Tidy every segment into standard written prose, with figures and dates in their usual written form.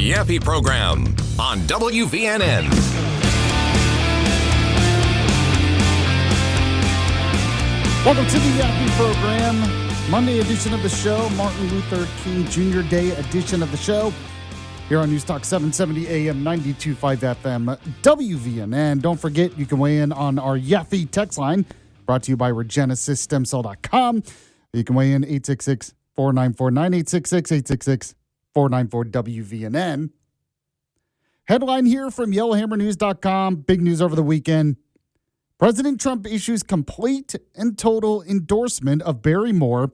Yaffee program on WVNN. Welcome to the Yaffee program, Monday edition of the show, Martin Luther King Jr. Day edition of the show, here on News Talk 770 AM, 92.5 FM, WVNN. Don't forget, you can weigh in on our Yaffee text line, brought to you by RegenesisStemCell.com. You can weigh in 866-494-9866, 866-494-WVNN. Headline here from YellowHammerNews.com. Big news over the weekend. President Trump issues complete and total endorsement of Barry Moore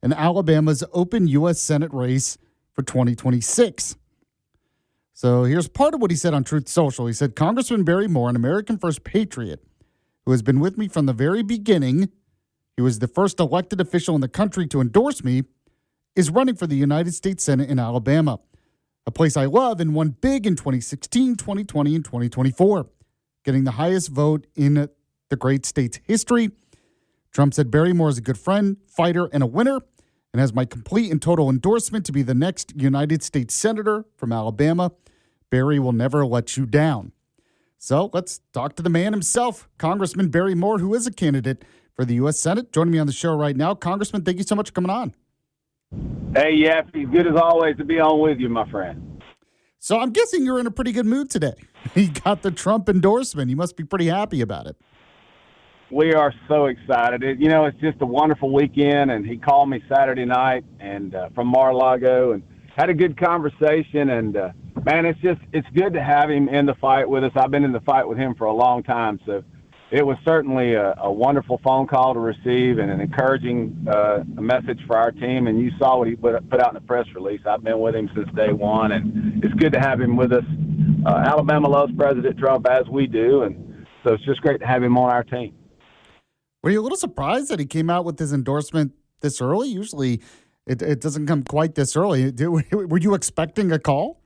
in Alabama's open U.S. Senate race for 2026. So here's part of what he said on Truth Social. He said, Congressman Barry Moore, an American First patriot who has been with me from the very beginning, he was the first elected official in the country to endorse me, is running for the United States Senate in Alabama, a place I love and won big in 2016, 2020, and 2024, getting the highest vote in the great state's history. Trump said Barry Moore is a good friend, fighter, and a winner, and has my complete and total endorsement to be the next United States Senator from Alabama. Barry will never let you down. So let's talk to the man himself, Congressman Barry Moore, who is a candidate for the U.S. Senate. Joining me on the show right now. Congressman, thank you so much for coming on. Hey, Yaffee, good as always to be on with you, my friend. So I'm guessing you're in a pretty good mood today. You got the Trump endorsement. You must be pretty happy about it. We are so excited. It's just a wonderful weekend, and he called me Saturday night and from Mar-a-Lago and had a good conversation. And, man, it's good to have him in the fight with us. I've been in the fight with him for a long time, so it was certainly a wonderful phone call to receive and an encouraging message for our team. And you saw what he put out in the press release. I've been with him since day one, and it's good to have him with us. Alabama loves President Trump, as we do, and so it's just great to have him on our team. Were you a little surprised that he came out with his endorsement this early? Usually it doesn't come quite this early. Were you expecting a call?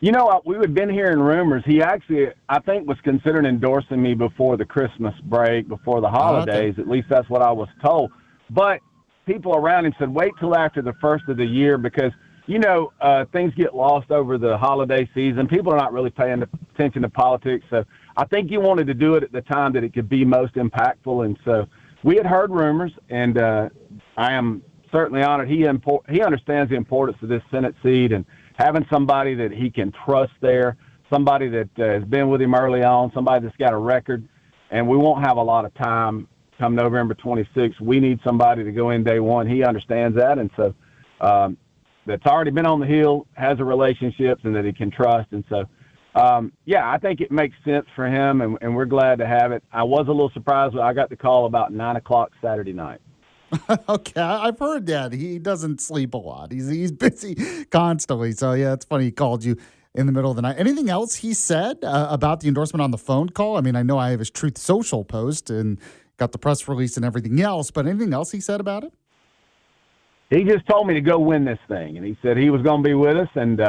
We had been hearing rumors. He actually, I think, was considering endorsing me before the Christmas break, before the holidays. At least that's what I was told. But people around him said, wait till after the first of the year because, things get lost over the holiday season. People are not really paying attention to politics. So I think he wanted to do it at the time that it could be most impactful. And so we had heard rumors, and I am certainly honored. He understands the importance of this Senate seat and having somebody that he can trust there, somebody that has been with him early on, somebody that's got a record. And we won't have a lot of time come November 26th. We need somebody to go in day one. He understands that. And so that's already been on the Hill, has a relationships, and that he can trust. And so, I think it makes sense for him, and we're glad to have it. I was a little surprised when I got the call about 9 o'clock Saturday night. Okay, I've heard that. He doesn't sleep a lot. He's busy constantly. So, yeah, it's funny he called you in the middle of the night. Anything else he said about the endorsement on the phone call? I mean, I know I have his Truth Social post and got the press release and everything else, but anything else he said about it? He just told me to go win this thing, and he said he was going to be with us. And he's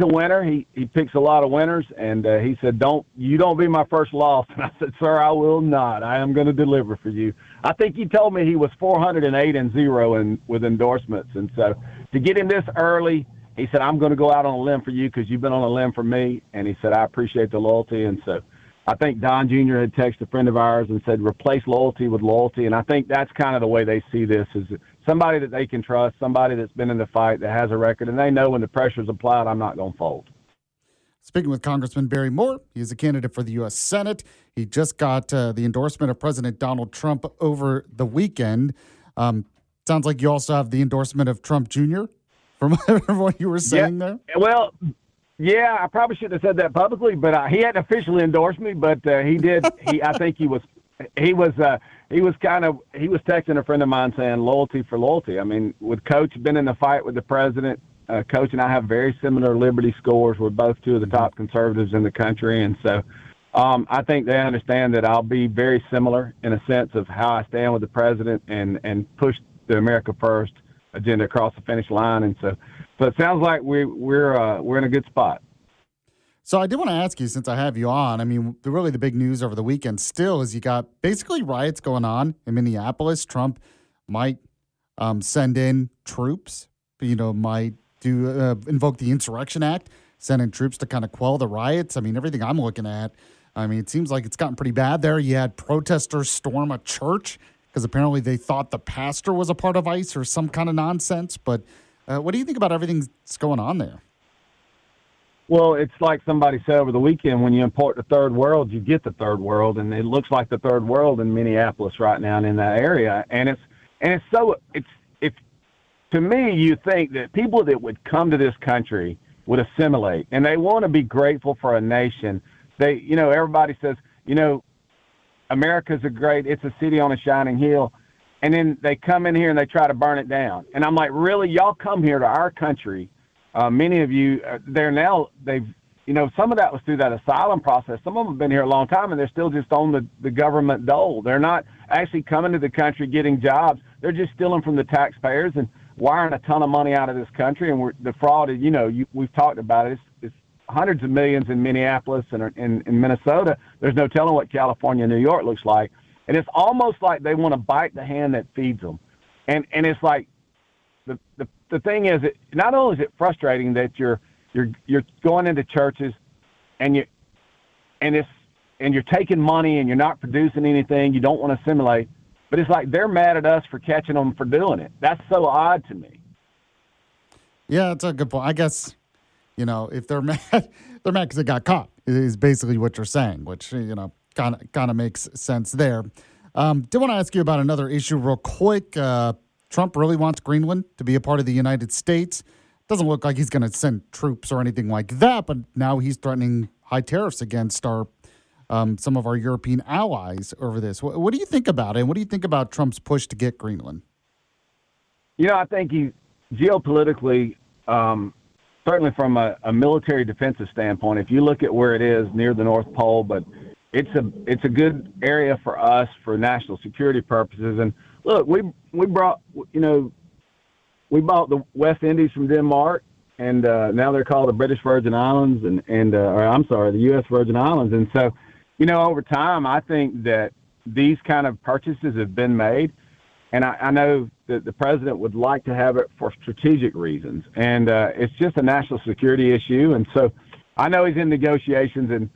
a winner. He picks a lot of winners, and he said, don't be my first loss. And I said, sir, I will not. I am going to deliver for you. I think he told me he was 408-0 with endorsements. And so to get him this early, he said, I'm going to go out on a limb for you because you've been on a limb for me. And he said, I appreciate the loyalty. And so I think Don Jr. had texted a friend of ours and said, replace loyalty with loyalty. And I think that's kind of the way they see this, is somebody that they can trust, somebody that's been in the fight, that has a record, and they know when the pressure's applied, I'm not going to fold. Speaking with Congressman Barry Moore, he's a candidate for the U.S. Senate. He just got the endorsement of President Donald Trump over the weekend. Sounds like you also have the endorsement of Trump Jr. from what you were saying there. Well, yeah, I probably shouldn't have said that publicly, but he hadn't officially endorsed me, but he did. I think he was texting a friend of mine saying loyalty for loyalty. I mean, with Coach been in the fight with the president, Coach and I have very similar Liberty scores. We're both two of the top conservatives in the country, and so I think they understand that I'll be very similar in a sense of how I stand with the president and push the America First agenda across the finish line. And so it sounds like we're in a good spot. So I did want to ask you, since I have you on, I mean, the big news over the weekend still is you got basically riots going on in Minneapolis. Trump might send in troops, might to invoke the Insurrection Act, send in troops to kind of quell the riots. I mean, everything I'm looking at, I mean, it seems like it's gotten pretty bad there. You had protesters storm a church because apparently they thought the pastor was a part of ICE or some kind of nonsense. But what do you think about everything that's going on there? Well, it's like somebody said over the weekend, when you import the third world, you get the third world, and it looks like the third world in Minneapolis right now and in that area. And it's to me, you think that people that would come to this country would assimilate, and they want to be grateful for a nation. Everybody says, America's it's a city on a shining hill. And then they come in here and they try to burn it down. And I'm like, really? Y'all come here to our country. Many of you, some of that was through that asylum process. Some of them have been here a long time, and they're still just on the government dole. They're not actually coming to the country getting jobs. They're just stealing from the taxpayers and wiring a ton of money out of this country. And the fraud, we've talked about it. It's hundreds of millions in Minneapolis and in Minnesota. There's no telling what California and New York looks like. And it's almost like they want to bite the hand that feeds them. And it's like, the thing is, not only is it frustrating that you're going into churches and you're taking money and you're not producing anything, you don't want to assimilate, but it's like they're mad at us for catching them for doing it. That's so odd to me. Yeah, that's a good point. I guess, if they're mad, they're mad because they got caught, is basically what you're saying, which, kind of makes sense there. Did want to ask you about another issue real quick. Trump really wants Greenland to be a part of the United States. Doesn't look like he's going to send troops or anything like that, but now he's threatening high tariffs against some of our European allies over this. What do you think about it? And what do you think about Trump's push to get Greenland? I think he geopolitically, certainly from a military defensive standpoint, if you look at where it is near the North Pole, but it's a good area for us for national security purposes. And look, we bought the West Indies from Denmark, and now they're called the British Virgin Islands, the U.S. Virgin Islands. And so, over time, I think that these kind of purchases have been made, and I know that the president would like to have it for strategic reasons, and it's just a national security issue. And so, I know he's in negotiations, and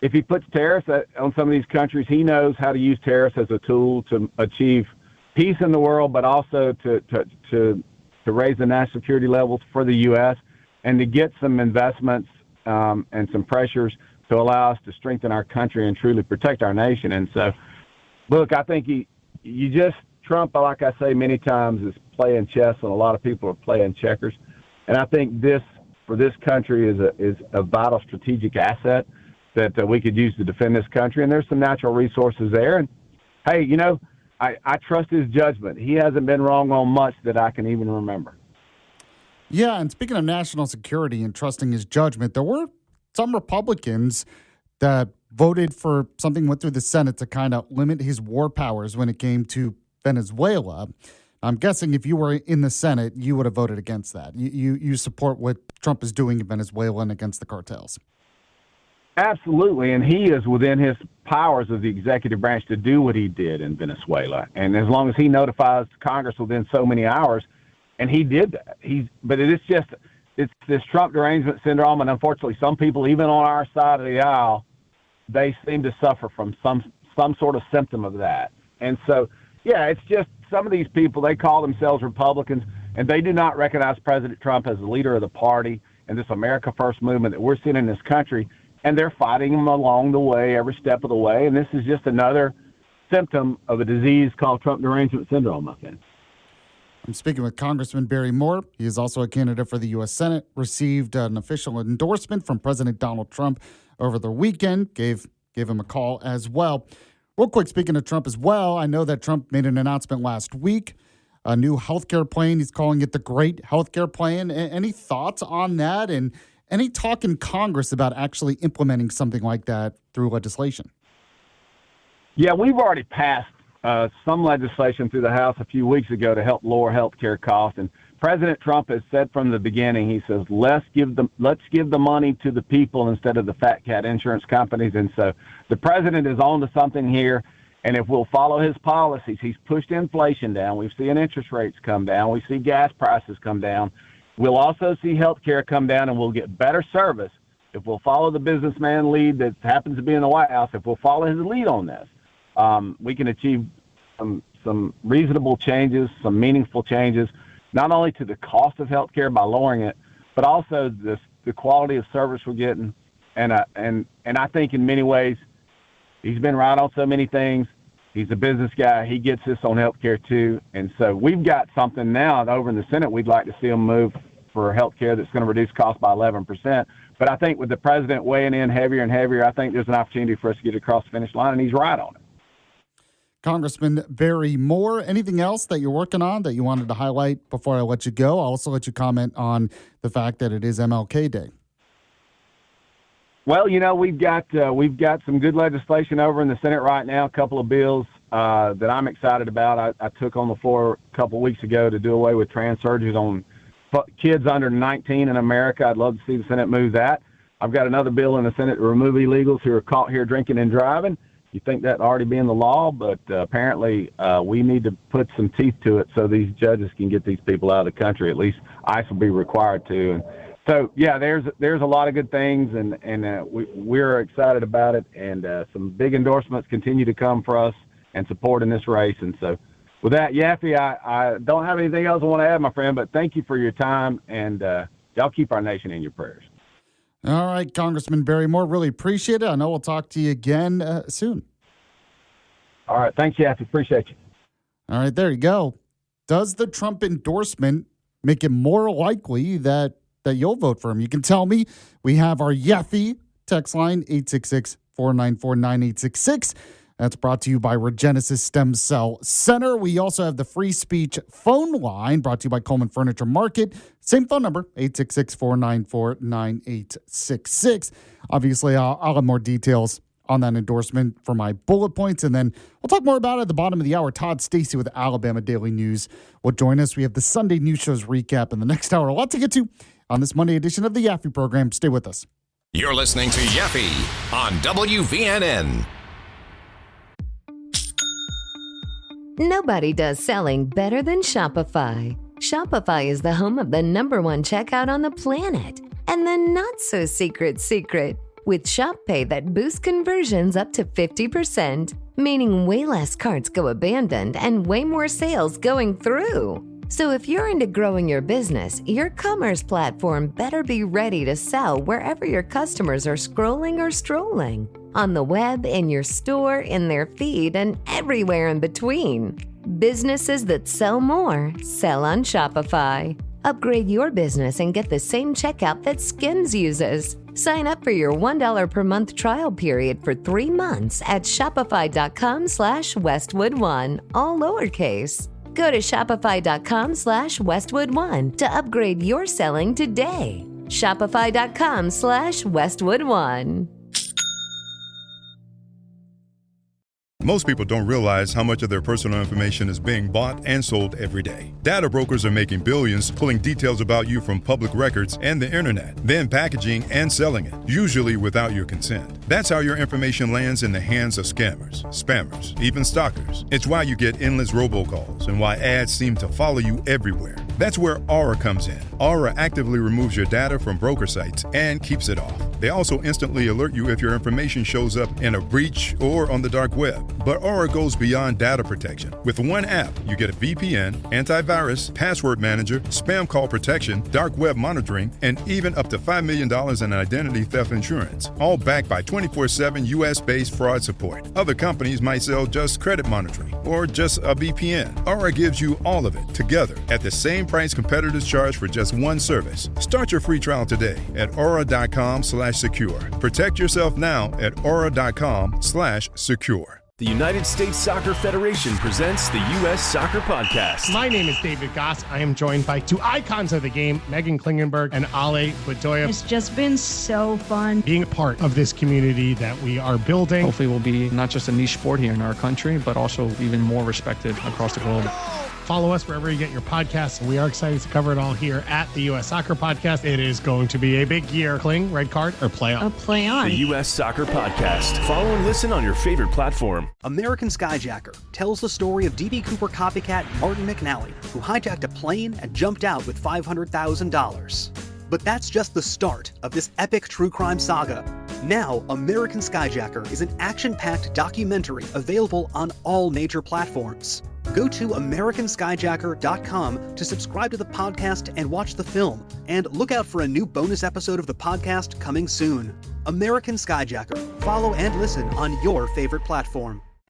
if he puts tariffs on some of these countries, he knows how to use tariffs as a tool to achieve peace in the world, but also to raise the national security levels for the U.S. and to get some investments and some pressures to allow us to strengthen our country and truly protect our nation. And so, look, I think Trump, like I say many times, is playing chess, and a lot of people are playing checkers. And I think for this country is a vital strategic asset that we could use to defend this country. And there's some natural resources there. And hey, I trust his judgment. He hasn't been wrong on much that I can even remember. Yeah, and speaking of national security and trusting his judgment, there were some Republicans that voted for something went through the Senate to kind of limit his war powers when it came to Venezuela. I'm guessing if you were in the Senate, you would have voted against that. You support what Trump is doing in Venezuela and against the cartels. Absolutely, and he is within his powers of the executive branch to do what he did in Venezuela. And as long as he notifies Congress within so many hours, and he did that. But it's this Trump derangement syndrome, and unfortunately some people, even on our side of the aisle, they seem to suffer from some sort of symptom of that. And so, yeah, it's just some of these people, they call themselves Republicans, and they do not recognize President Trump as the leader of the party and this America First movement that we're seeing in this country. And they're fighting him along the way, every step of the way. And this is just another symptom of a disease called Trump derangement syndrome, I think. I'm speaking with Congressman Barry Moore. He is also a candidate for the U.S. Senate, received an official endorsement from President Donald Trump over the weekend, gave him a call as well. Real quick, speaking of Trump as well, I know that Trump made an announcement last week, a new healthcare plan. He's calling it the Great Healthcare Plan. Any thoughts on that? And any talk in Congress about actually implementing something like that through legislation? Yeah, we've already passed some legislation through the House a few weeks ago to help lower health care costs. And President Trump has said from the beginning, he says, let's give the money to the people instead of the fat cat insurance companies. And so the president is on to something here. And if we'll follow his policies, he's pushed inflation down. We've seen interest rates come down. We see gas prices come down. We'll also see healthcare come down, and we'll get better service if we'll follow the businessman lead that happens to be in the White House. If we'll follow his lead on this, we can achieve some reasonable changes, some meaningful changes, not only to the cost of healthcare by lowering it, but also the quality of service we're getting. And I think in many ways, he's been right on so many things. He's a business guy. He gets this on healthcare too. And so we've got something now over in the Senate we'd like to see him move for healthcare that's going to reduce costs by 11%. But I think with the president weighing in heavier and heavier, I think there's an opportunity for us to get across the finish line, and he's right on it. Congressman Barry Moore, anything else that you're working on that you wanted to highlight before I let you go? I'll also let you comment on the fact that it is MLK Day. Well, we've got some good legislation over in the Senate right now, a couple of bills that I'm excited about. I took on the floor a couple of weeks ago to do away with trans surgeries on kids under 19 in America. I'd love to see the Senate move that. I've got another bill in the Senate to remove illegals who are caught here drinking and driving. You think that already be in the law, but apparently we need to put some teeth to it so these judges can get these people out of the country. At least ICE will be required to. And so, yeah, there's a lot of good things, and we're excited about it. And some big endorsements continue to come for us and support in this race. And so with that, Yaffee, I don't have anything else I want to add, my friend, but thank you for your time, and y'all keep our nation in your prayers. All right, Congressman Barry Moore, really appreciate it. I know we'll talk to you again soon. All right, thanks, Yaffee. Appreciate you. All right, there you go. Does the Trump endorsement make it more likely that you'll vote for him? You can tell me. We have our Yaffee text line, 866-494-9866. That's brought to you by Regenesis Stem Cell Center. We also have the free speech phone line brought to you by Coleman Furniture Market. Same phone number, 866-494-9866. Obviously, I'll have more details on that endorsement for my bullet points, and then we'll talk more about it at the bottom of the hour. Todd Stacy with Alabama Daily News will join us. We have the Sunday News Shows recap in the next hour. A lot to get to on this Monday edition of the Yaffee program. Stay with us. You're listening to Yaffee on WVNN. Nobody does selling better than Shopify. Shopify is the home of the #1 checkout on the planet. And the not-so-secret secret, with Shop Pay that boosts conversions up to 50%, meaning way less carts go abandoned and way more sales going through. So if you're into growing your business, your commerce platform better be ready to sell wherever your customers are scrolling or strolling. On the web, in your store, in their feed, and everywhere in between. Businesses that sell more, sell on Shopify. Upgrade your business and get the same checkout that Skims uses. Sign up for your $1 per month trial period for 3 months at shopify.com/Westwood1, all lowercase. Go to shopify.com/Westwood1 to upgrade your selling today. Shopify.com/Westwood1. Most people don't realize how much of their personal information is being bought and sold every day. Data brokers are making billions pulling details about you from public records and the internet, then packaging and selling it, usually without your consent. That's how your information lands in the hands of scammers, spammers, even stalkers. It's why you get endless robocalls and why ads seem to follow you everywhere. That's where Aura comes in. Aura actively removes your data from broker sites and keeps it off. They also instantly alert you if your information shows up in a breach or on the dark web. But Aura goes beyond data protection. With one app, you get a VPN, antivirus, password manager, spam call protection, dark web monitoring, and even up to $5 million in identity theft insurance, all backed by 24/7 US-based fraud support. Other companies might sell just credit monitoring or just a VPN. Aura gives you all of it together at the same price competitors charge for just one service. Start your free trial today at aura.com/secure. Protect yourself now at aura.com/secure. The United States Soccer Federation presents the U.S. Soccer Podcast. My name is David Goss. I am joined by two icons of the game, Megan Klingenberg and Ale Bedoya. It's just been so fun being a part of this community that we are building. Hopefully we'll be not just a niche sport here in our country, but also even more respected across the globe. Follow us wherever you get your podcasts. We are excited to cover it all here at the U.S. Soccer Podcast. It is going to be a big year. Kling, red card, or play on? Play on. The U.S. Soccer Podcast. Follow and listen on your favorite platform. American Skyjacker tells the story of D.B. Cooper copycat Martin McNally, who hijacked a plane and jumped out with $500,000. But that's just the start of this epic true crime saga. Now, American Skyjacker is an action-packed documentary available on all major platforms. Go to AmericanSkyjacker.com to subscribe to the podcast and watch the film, and look out for a new bonus episode of the podcast coming soon. American Skyjacker. Follow and listen on your favorite platform.